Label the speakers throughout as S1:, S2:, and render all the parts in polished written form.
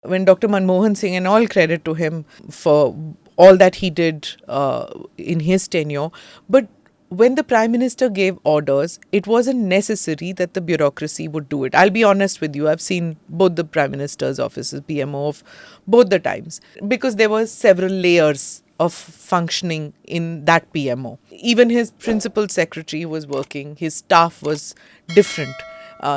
S1: When Dr. Manmohan Singh, and all credit to him for all that he did in his tenure, but when the Prime Minister gave orders, it wasn't necessary that the bureaucracy would do it. I'll be honest with you, I've seen both the Prime Minister's offices, PMO of both the times, because there were several layers of functioning in that PMO. Even his principal secretary was working, his staff was different,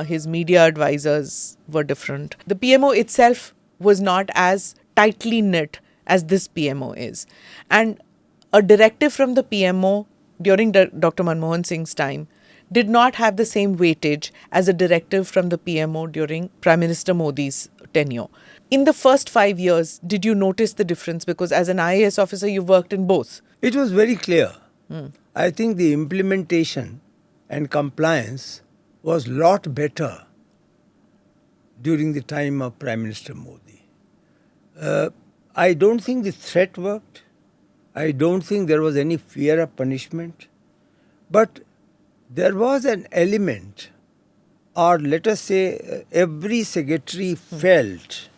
S1: his media advisors were different. The PMO itself was not as tightly knit as this PMO is. And a directive from the PMO during Dr. Manmohan Singh's time did not have the same weightage as a directive from the PMO during Prime Minister Modi's tenure. In the first 5 years, did you notice the difference? Because as an IAS officer, you've worked in both.
S2: It was very clear. I think the implementation and compliance was a lot better during the time of Prime Minister Modi. I don't think the threat worked. I don't think there was any fear of punishment. But there was an element, or let us say every secretary felt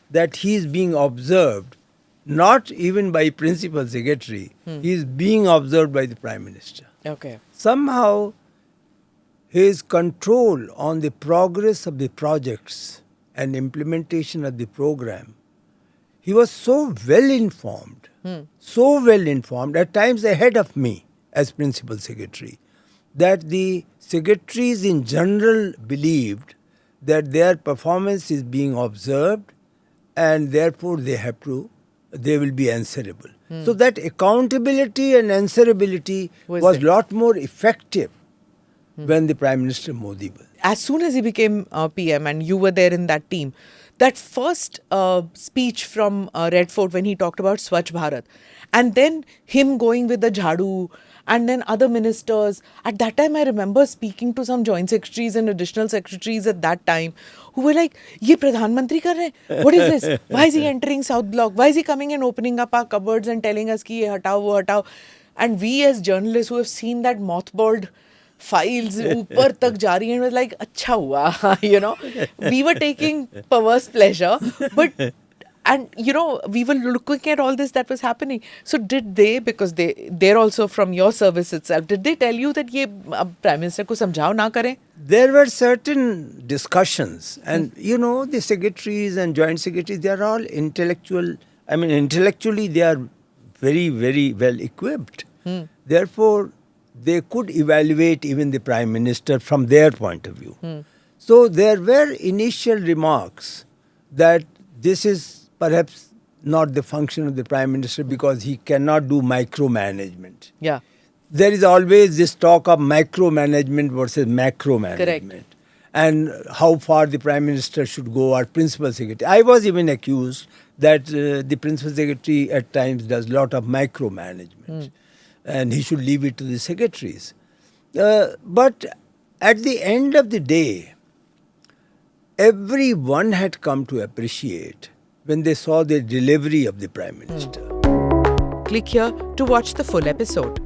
S2: that he is being observed, not even by principal secretary, he is being observed by the Prime Minister.
S1: Okay.
S2: Somehow his control on the progress of the projects and implementation of the program, he was so well informed, at times ahead of me as principal secretary, that the secretaries in general believed that their performance is being observed and therefore they will be answerable. So that accountability and answerability was lot more effective when the Prime Minister Modi was.
S1: As soon as he became PM and you were there in that team, that first speech from Red Fort when he talked about Swachh Bharat, and then him going with the jhadu, and then other ministers. At that time, I remember speaking to some joint secretaries and additional secretaries at that time who were like, "Ye Pradhan Mantri kar rahe hain? What is this? Why is he entering South Block? Why is he coming and opening up our cupboards and telling us ki ye hatao, wo hatao?" And we as journalists who have seen that mothballed files ऊपर तक जा रही हैं, was like, अच्छा हुआ, you know. We were taking perverse pleasure, but and you know, we were looking at all this that was happening. So did they, because they're also from your service itself, did they tell you that ये Prime Minister को समझाओ ना करें?
S2: There were certain discussions, and you know, the secretaries and joint secretaries, they are all intellectual. I mean, intellectually they are very, very well equipped. Therefore, they could evaluate even the Prime Minister from their point of view. So there were initial remarks that this is perhaps not the function of the Prime Minister because he cannot do micromanagement.
S1: Yeah.
S2: There is always this talk of micromanagement versus macromanagement.
S1: Correct.
S2: And how far the Prime Minister should go, or Principal Secretary. I was even accused that the Principal Secretary at times does a lot of micromanagement. And he should leave it to the secretaries. But at the end of the day, everyone had come to appreciate when they saw the delivery of the Prime Minister.
S1: Click here to watch the full episode.